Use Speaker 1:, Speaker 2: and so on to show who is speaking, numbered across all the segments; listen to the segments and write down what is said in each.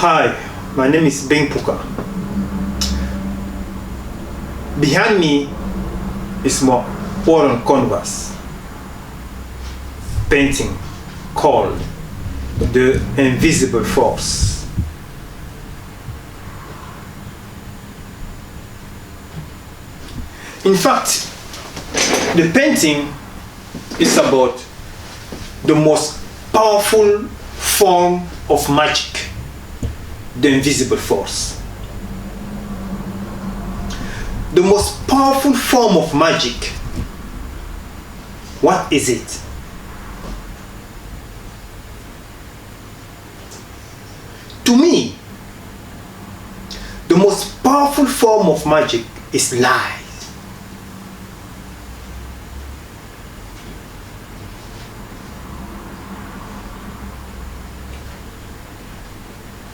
Speaker 1: Hi, my name is Ben Puka. Behind me is my wall on canvas painting called The Invisible Force. In fact, the painting is about the most powerful form of magic, the invisible force. The most powerful form of magic, what is it? To me, the most powerful form of magic is lies.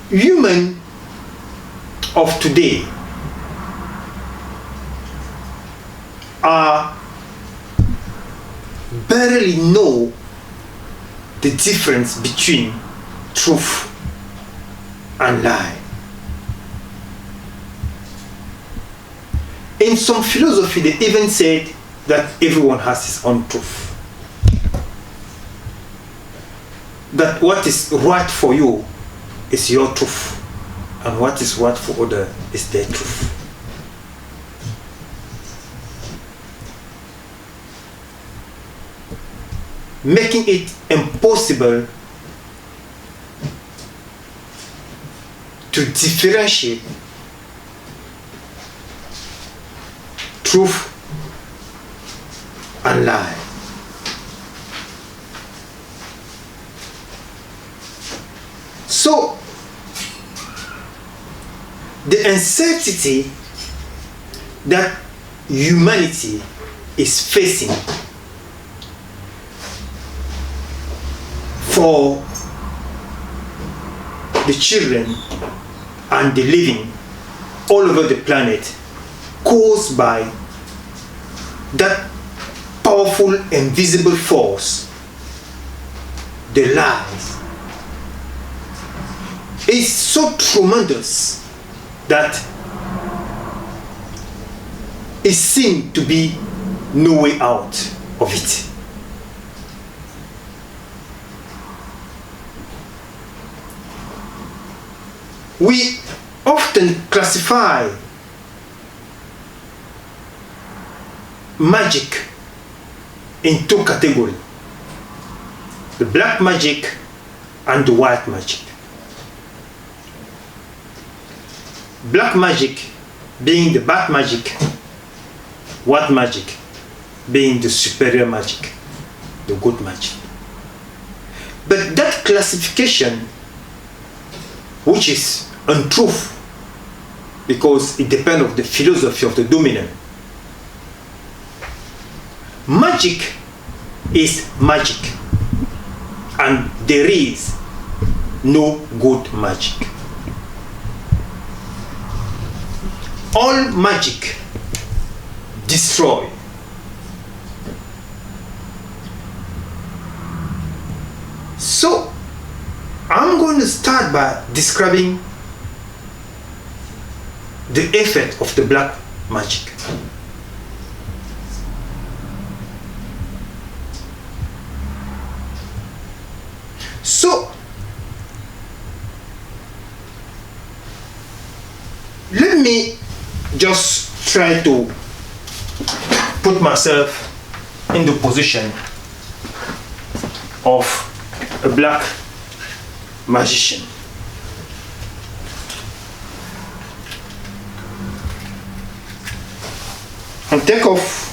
Speaker 1: Humans of today barely know the difference between truth and lie. In some philosophy, they even said that everyone has his own truth. That what is right for you is your truth, and what is right for others is their truth. Making it impossible to differentiate truth and lie. So, the uncertainty that humanity is facing for the children and the living all over the planet caused by that powerful invisible force, the lies, is so tremendous that it seems to be no way out of it. We often classify magic in two categories: the black magic and the white magic. Black magic being the bad magic, white magic being the superior magic, the good magic. But that classification, which is untruth, because it depends on the philosophy of the dominant. Magic is magic, and there is no good magic. All magic destroy. So I'm going to start by describing the effect of the black magic. So let me just try to put myself in the position of a black magician. And take off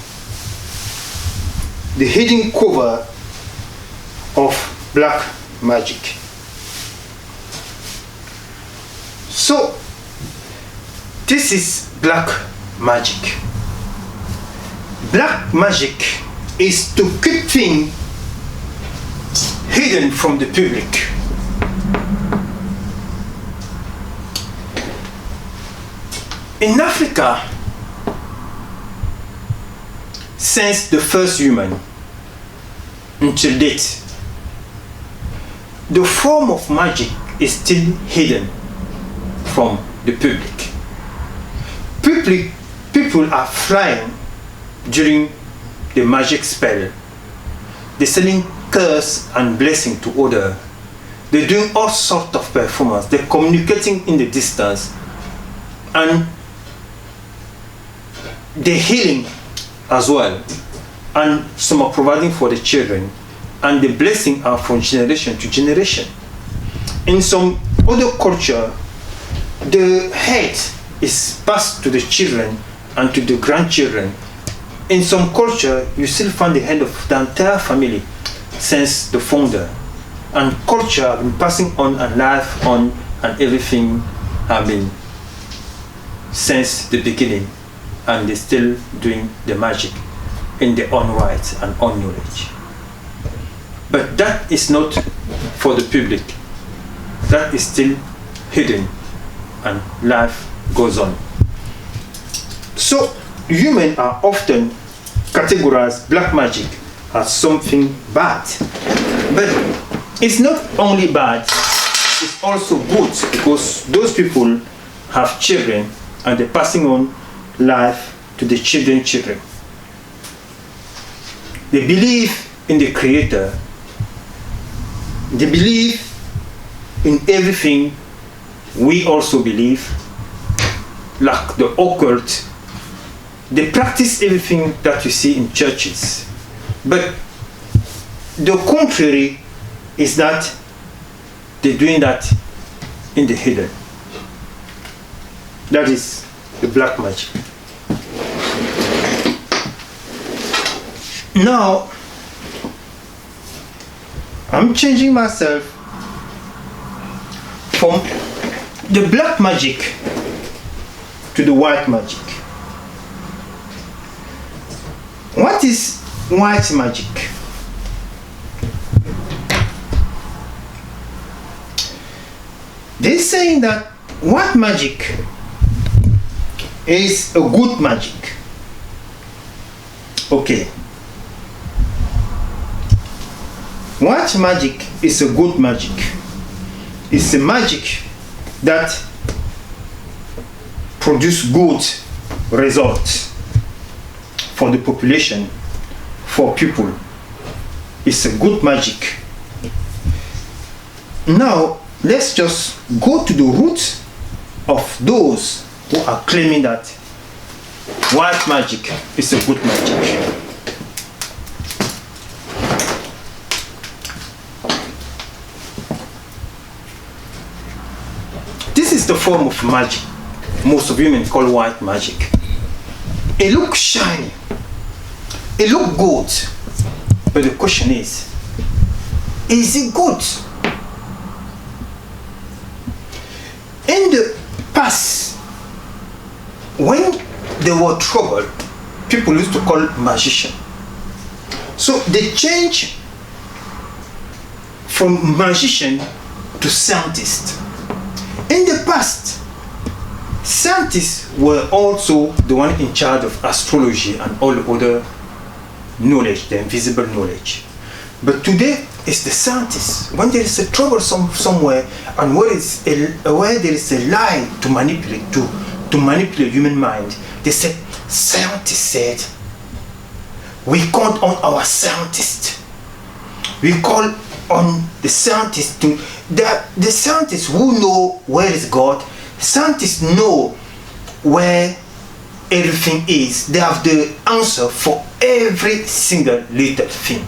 Speaker 1: the hidden cover of black magic. So this is black magic. Black magic is to keep things hidden from the public. In Africa, since the first human until date, the form of magic is still hidden from the public. People are flying during the magic spell. They're sending curse and blessing to others. They're doing all sorts of performance. They're communicating in the distance. And they're healing as well. And some are providing for the children. And the blessing are from generation to generation. In some other culture, the head is passed to the children and to the grandchildren. In some culture, you still find the head of the entire family since the founder. And culture have been passing on and life on, and everything have been since the beginning, and they're still doing the magic in their own right and own knowledge. But that is not for the public. That is still hidden, and life goes on. So humans are often categorized black magic as something bad. But it's not only bad, it's also good, because those people have children and they're passing on life to the children's children. They believe in the Creator. They believe in everything we also believe, like the occult. They practice everything that you see in churches. But the contrary is that they're doing that in the hidden. That is the black magic. Now, I'm changing myself from the black magic to the white magic. What is white magic? They're saying that white magic is a good magic. Okay. White magic is a good magic. It's a magic that produces good results for the population, for people. It's a good magic. Now, let's just go to the root of those who are claiming that white magic is a good magic. This is the form of magic most of women call white magic. It looks shiny, it looks good, but the question is it good? In the past, when there was trouble, people used to call magician. So they changed from magician to scientist. In the past, scientists were also the one in charge of astrology and all other knowledge, the invisible knowledge. But today, it's the scientists. When there is a trouble somewhere, and where there is a lie to manipulate human mind, they say, scientists said, we count on our scientists. We call on the scientists to, the scientists who know where is God, scientists know where everything is. They have the answer for every single little thing.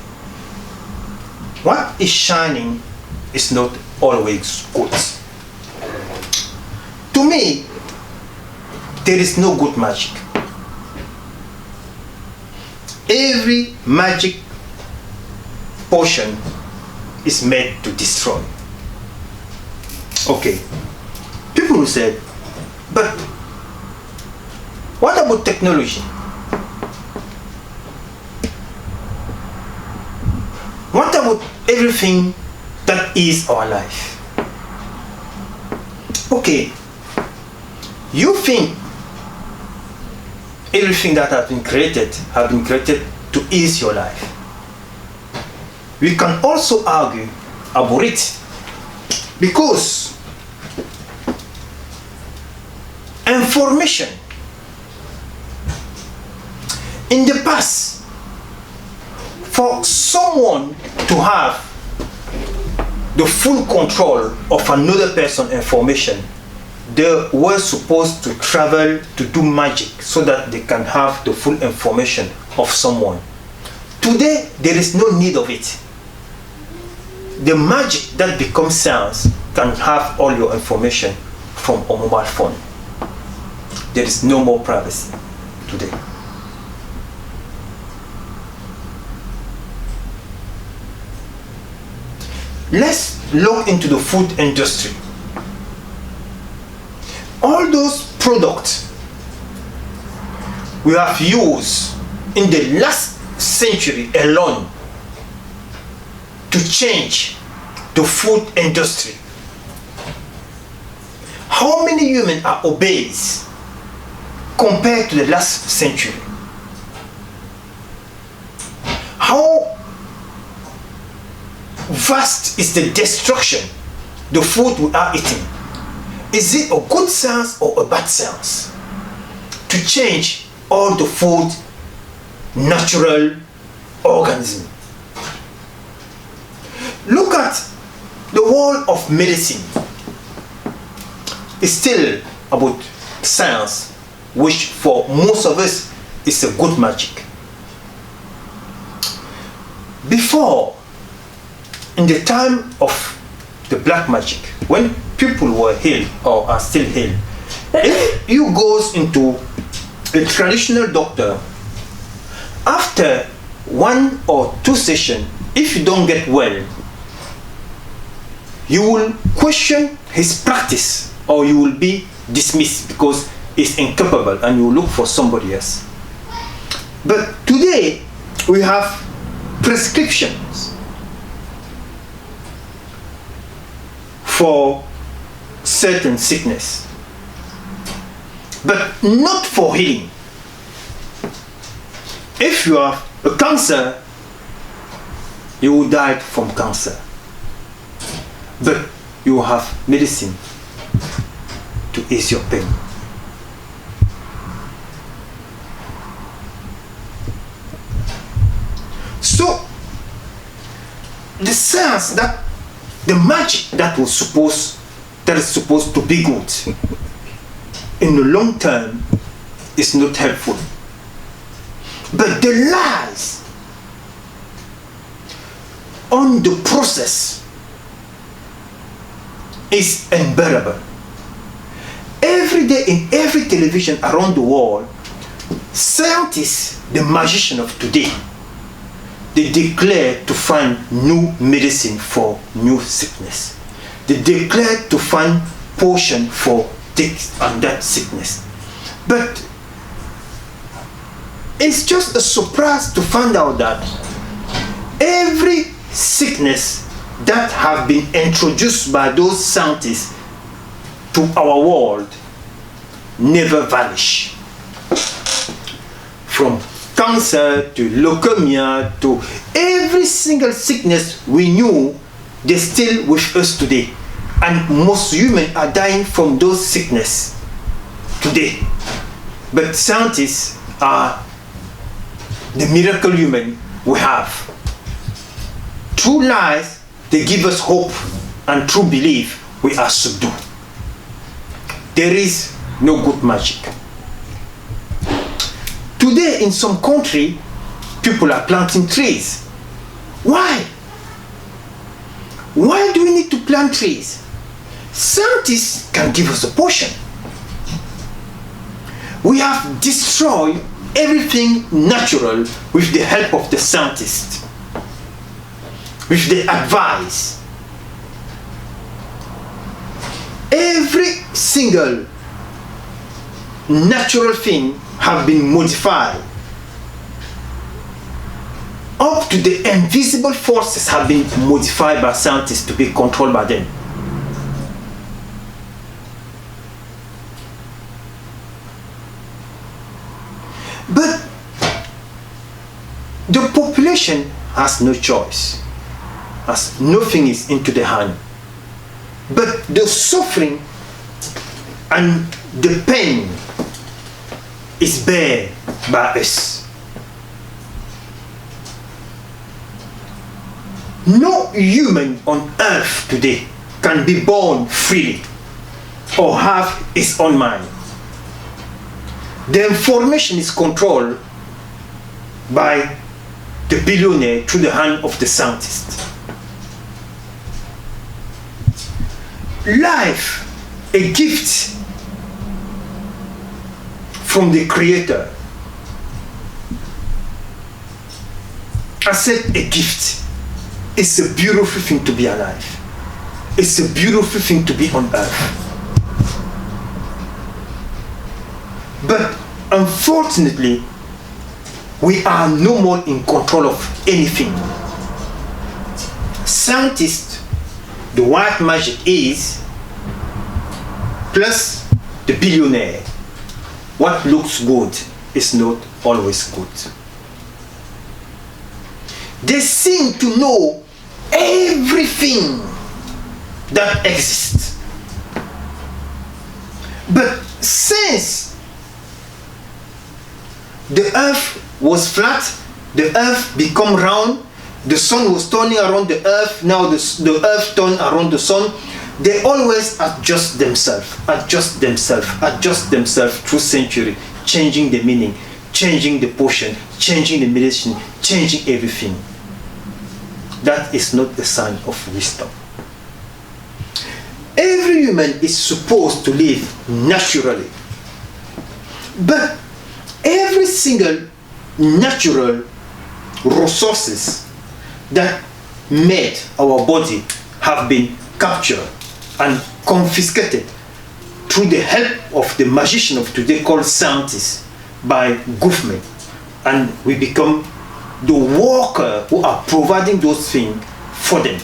Speaker 1: What is shining is not always good. To me, there is no good magic. Every magic potion is made to destroy. Okay, people will say, but what about technology? What about everything that is our life? Okay, you think everything that has been created to ease your life. We can also argue about it, because information. In the past, for someone to have the full control of another person's information, they were supposed to travel to do magic so that they can have the full information of someone. Today, there is no need of it. The magic that becomes science can have all your information from a mobile phone. There is no more privacy today. Let's look into the food industry. All those products we have used in the last century alone to change the food industry. How many humans are obese compared to the last century? How vast is the destruction the food we are eating? Is it a good science or a bad science to change all the food natural organism? Look at the world of medicine. It's still about science, which for most of us is a good magic. Before, in the time of the black magic, when people were healed or are still healed, if you goes into a traditional doctor, after 1 or 2 sessions, if you don't get well, you will question his practice or you will be dismissed because he's incapable and you will look for somebody else. But today we have prescriptions for certain sickness, but not for healing. If you have a cancer, you will die from cancer, but you have medicine to ease your pain. So the science that the magic that is supposed to be good in the long term is not helpful. But the lies on the process is unbearable. Every day in every television around the world, scientists, the magicians of today, they declare to find new medicine for new sickness. They declare to find potion for this and that sickness. But it's just a surprise to find out that every sickness that have been introduced by those scientists to our world never vanish. From cancer to leukemia to every single sickness we knew, they're still with us today. And most humans are dying from those sicknesses today. But scientists are the miracle human we have. Through lies, they give us hope, and through belief, we are subdued. There is no good magic. Today, in some country, people are planting trees. Why? Why do we need to plant trees? Scientists can give us a potion. We have destroyed everything natural with the help of the scientists, with the advice. Every single natural thing have been modified. Up to the invisible forces have been modified by scientists to be controlled by them. But the population has no choice, as nothing is into the hand. But the suffering and the pain is bear by us. No human on earth today can be born freely or have his own mind. The information is controlled by the billionaire through the hand of the scientist. Life, a gift from the Creator. I said a gift. It's a beautiful thing to be alive. It's a beautiful thing to be on earth. But unfortunately, we are no more in control of anything. Scientists, the white magic is, plus the billionaire. What looks good is not always good. They seem to know everything that exists. But since the earth was flat, the earth become round, the sun was turning around the earth, now the earth turned around the sun, they always adjust themselves through century, changing the meaning, changing the portion, changing the medicine, changing everything. That is not a sign of wisdom. Every human is supposed to live naturally. But every single natural resources that made our body have been captured and confiscated through the help of the magician of today called scientists by government, and we become the worker who are providing those things for them,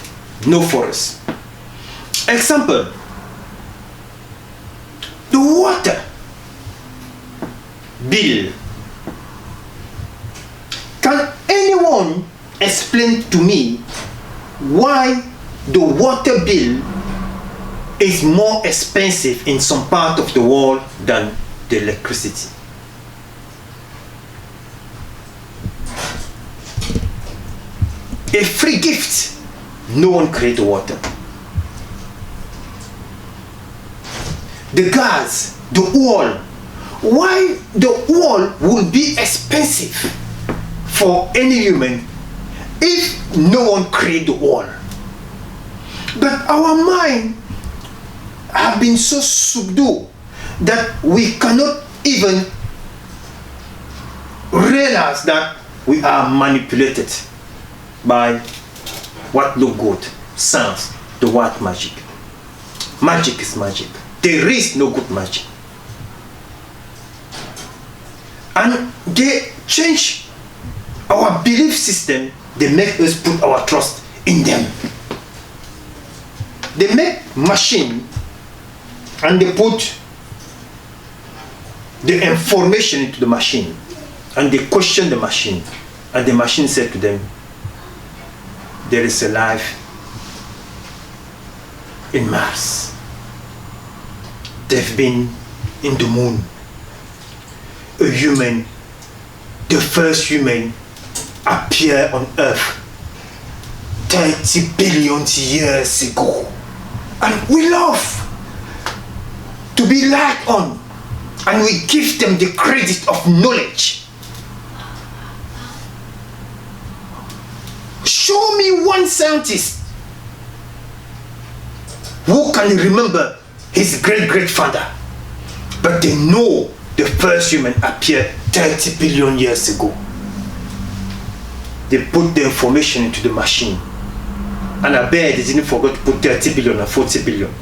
Speaker 1: not for us. Example, the water bill. Can anyone explain to me why the water bill is more expensive in some part of the world than the electricity? A free gift. No one created water. The gas, the oil. Why the oil will be expensive for any human if no one created the oil? But our mind have been so subdued that we cannot even realize that we are manipulated by what look good, sounds, the white magic. Magic is magic. There is no good magic. And they change our belief system. They make us put our trust in them. They make machine and they put the information into the machine and they question the machine, and the machine said to them, there is a life in Mars. They've been in the moon. A human, the first human, appeared on Earth 30 billion years ago. And we love to be lied on, and we give them the credit of knowledge. Show me one scientist who can remember his great-grandfather, but they know the first human appeared 30 billion years ago. They put the information into the machine, and I bet they didn't forget to put 30 billion and 40 billion.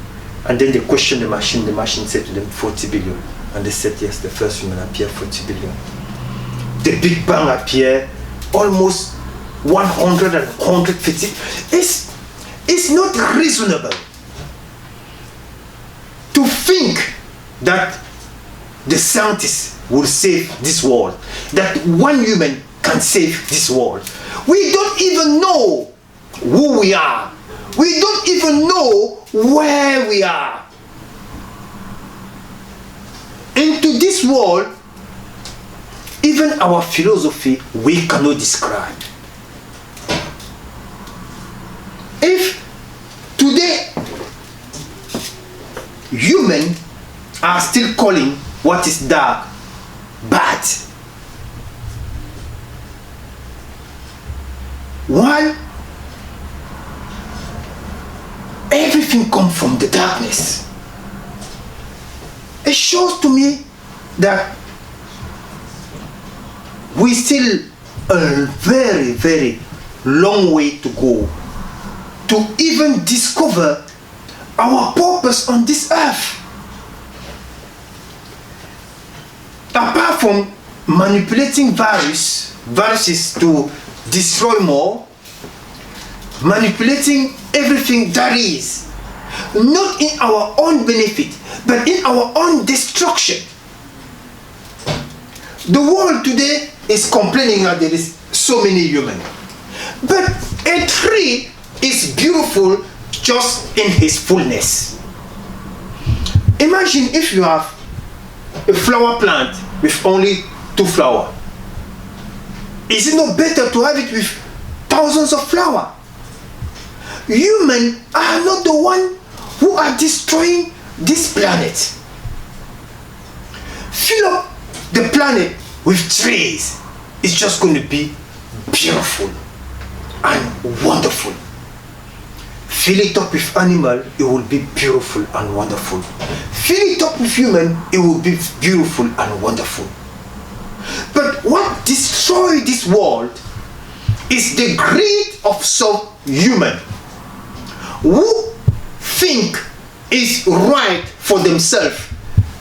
Speaker 1: And then they questioned the machine said to them 40 billion. And they said, yes, the first human appeared 40 billion. The Big Bang appeared almost 100 and 150. It's not reasonable to think that the scientists will save this world, that one human can save this world. We don't even know who we are. We don't even know where we are. Into this world, even our philosophy, we cannot describe. If today humans are still calling what is dark bad, while everything comes from the darkness, it shows to me that we still a very, very long way to go to even discover our purpose on this earth. Apart from manipulating viruses to destroy more, manipulating everything that is, not in our own benefit, but in our own destruction. The world today is complaining that there is so many humans. But a tree is beautiful just in his fullness. Imagine if you have a flower plant with only 2 flowers. Is it not better to have it with thousands of flowers? Humans are not the one who are destroying this planet. Fill up the planet with trees. It's just going to be beautiful and wonderful. Fill it up with animal, it will be beautiful and wonderful. Fill it up with human, it will be beautiful and wonderful. But what destroys this world is the greed of some human who think it's right for themselves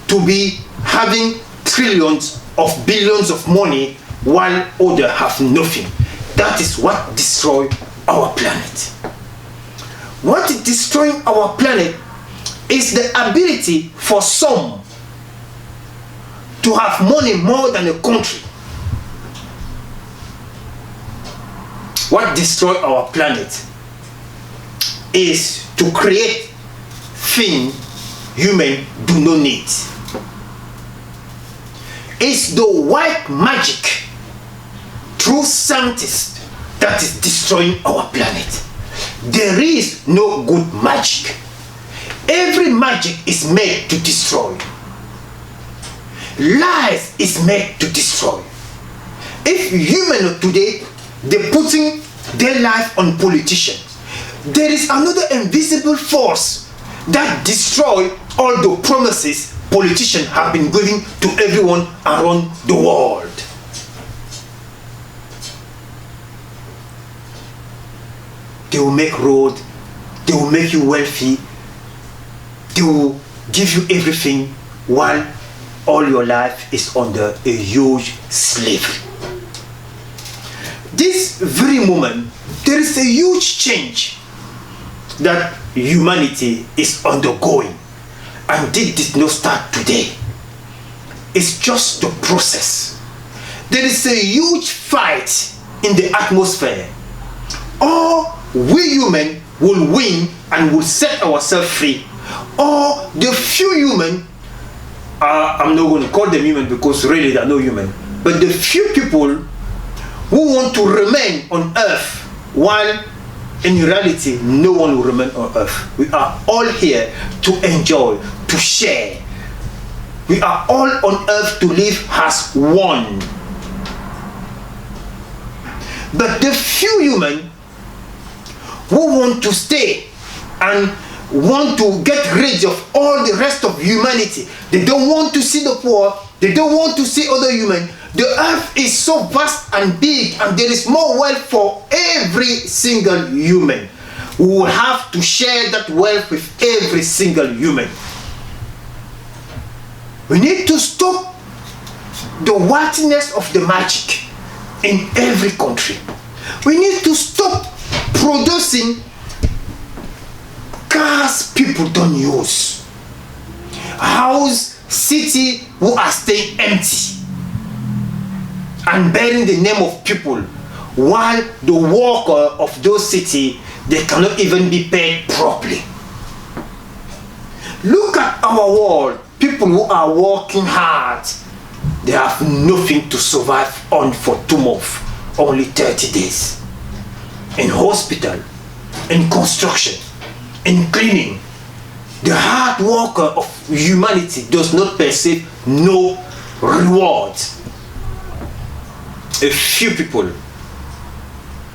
Speaker 1: to be having trillions of billions of money while others have nothing. That is what destroys our planet. What is destroying our planet is the ability for some to have money more than a country. What destroys our planet is to create things humans do not need. It's the white magic through scientists that is destroying our planet. There is no good magic. Every magic is made to destroy. Lies is made to destroy. If humans today, they're putting their life on politicians, there is another invisible force that destroys all the promises politicians have been giving to everyone around the world. They will make road, they will make you wealthy, they will give you everything while all your life is under a huge slavery. This very moment, there is a huge change that humanity is undergoing, and this did not start today. It's just the process. There is a huge fight in the atmosphere. Or we human will win and will set ourselves free, or the few human, I'm not going to call them human because really they're no human, but the few people who want to remain on earth, while in reality no one will remain on earth. We are all here to enjoy, to share. We are all on earth to live as one. But the few human who want to stay and want to get rid of all the rest of humanity, they don't want to see the poor, they don't want to see other human. The earth is so vast and big, and there is more wealth for every single human. We will have to share that wealth with every single human. We need to stop the whiteness of the magic in every country. We need to stop producing cars people don't use, house, city who are staying empty, and bearing the name of people, while the worker of those cities, they cannot even be paid properly. Look at our world. People who are working hard, they have nothing to survive on for 2 months, only 30 days. In hospital, in construction, in cleaning, the hard worker of humanity does not perceive no reward. A few people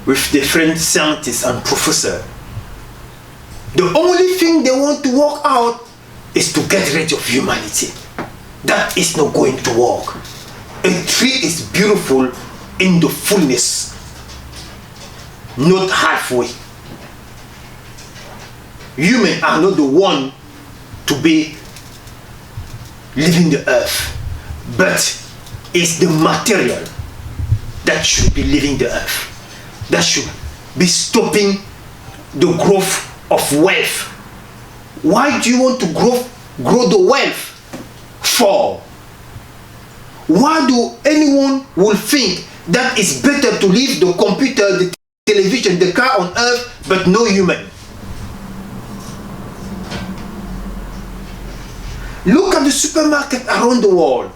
Speaker 1: with different scientists and professors, the only thing they want to work out is to get rid of humanity. That is not going to work. A tree is beautiful in the fullness, not halfway. Humans are not the one to be living the earth, but it's the material that should be living the earth, that should be stopping the growth of wealth. Why do you want to grow the wealth for? Why do anyone will think that it's better to leave the computer, the television, the car on earth, but no human? Look at the supermarket around the world.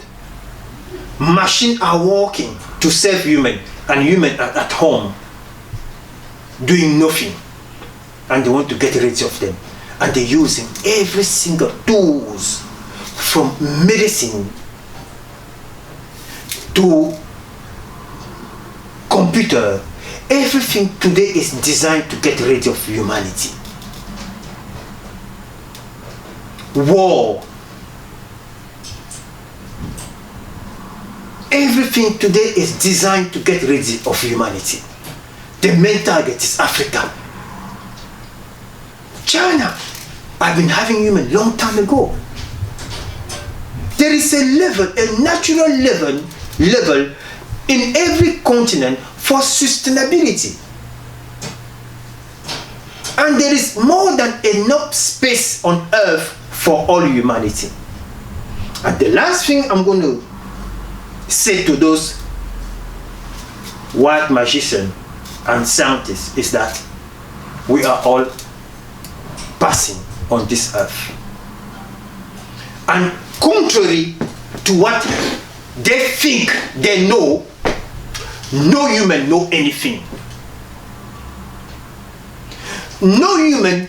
Speaker 1: Machines are working to serve human, and human are at home doing nothing, and they want to get rid of them, and they're using every single tools, from medicine to computer. Everything today is designed to get rid of humanity. War. Everything today is designed to get rid of humanity. The main target is Africa. China, I've been having human long time ago. There is a level, a natural level in every continent for sustainability. And there is more than enough space on earth for all humanity. And the last thing I'm going to say to those white magicians and scientists is that we are all passing on this earth. And contrary to what they think they know, no human know anything. No human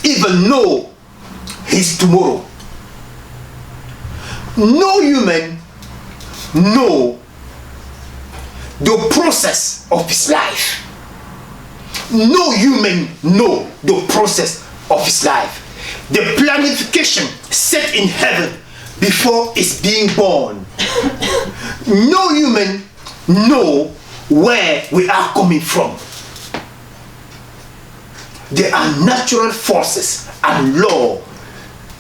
Speaker 1: even know his tomorrow. No human know the process of his life. No human know the process of his life. The planification set in heaven before it's being born. No human know where we are coming from. There are natural forces and law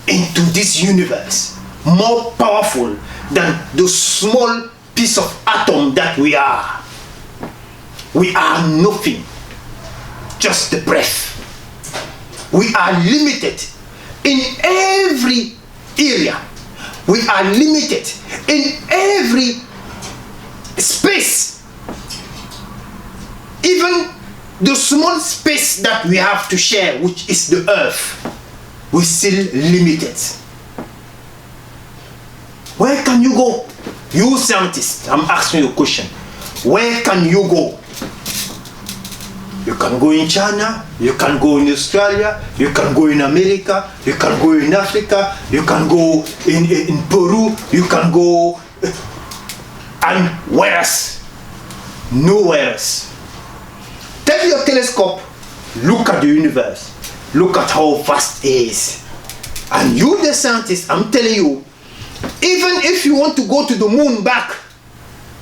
Speaker 1: into this universe more powerful than the small piece of atom that we are. We are nothing, just the breath. We are limited in every area. We are limited in every space. Even the small space that we have to share, which is the earth, we still limited. Where can you go? You scientists, I'm asking you a question. Where can you go? You can go in China, you can go in Australia, you can go in America, you can go in Africa, you can go in Peru, you can go, and where else? Nowhere else. Take your telescope, look at the universe, look at how vast it is. And you, the scientist, I'm telling you, even if you want to go to the moon back,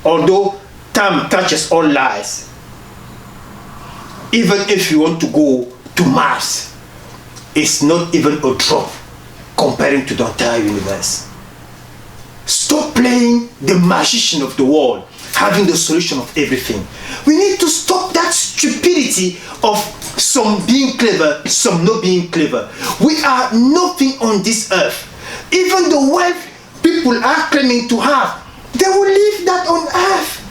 Speaker 1: although time catches all lies, even if you want to go to Mars, it's not even a drop comparing to the entire universe. Stop playing the magician of the world, having the solution of everything. We need to stop that stupidity of some being clever, some not being clever. We are nothing on this earth. Even the wealth people are claiming to have, they will leave that on earth.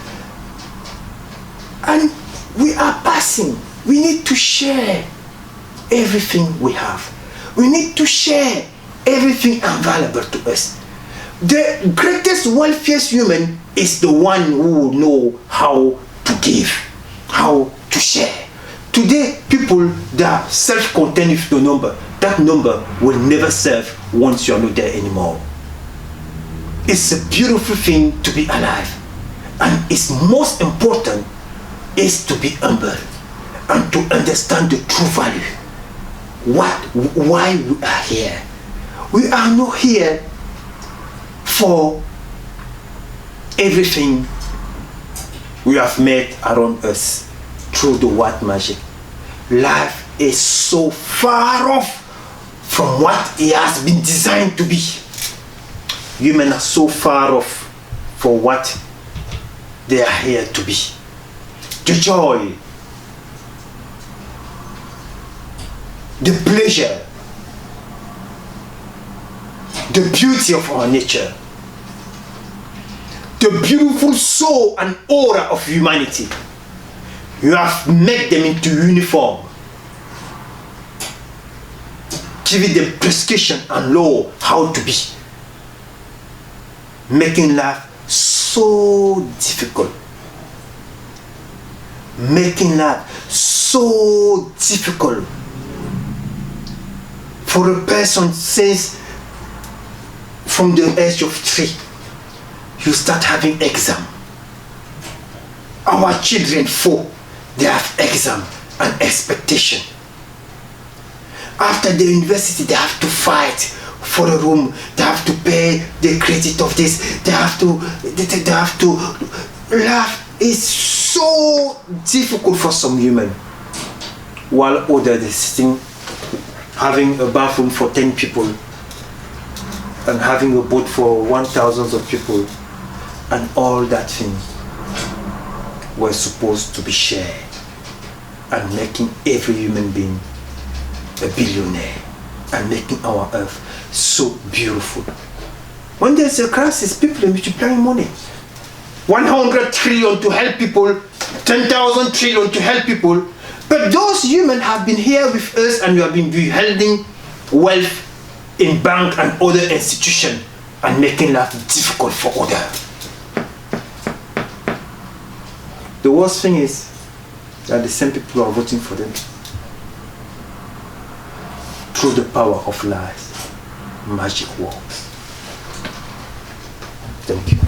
Speaker 1: And we are passing. We need to share everything we have. We need to share everything available to us. The greatest, wealthiest human is the one who will know how to give, how to share. Today, people that are self-contained with the number, that number will never serve once you are not there anymore. It's a beautiful thing to be alive. And it's most important is to be humble and to understand the true value. Why we are here. We are not here for everything we have made around us through the white magic. Life is so far off from what it has been designed to be. Humans are so far off for what they are here to be. The joy, the pleasure, the beauty of our nature, the beautiful soul and aura of humanity. You have made them into uniform, giving them prescription and law how to be, making life so difficult, making life so difficult for a person since from the age of 3 you start having exam. Our children 4, they have exam and expectation. After the university, they have to fight for a room. They have to pay the credit of this. They have to laugh. It's so difficult for some human, while others are sitting having a bathroom for 10 people and having a boat for 1,000 of people, and all that thing were supposed to be shared and making every human being a billionaire and making our earth so beautiful. When there's a crisis, people are multiplying money. 100 trillion to help people, 10,000 trillion to help people. But those humans have been here with us and we have been beholding wealth in bank and other institutions and making life difficult for others. The worst thing is that the same people are voting for them. Through the power of lies, magic works. Thank you.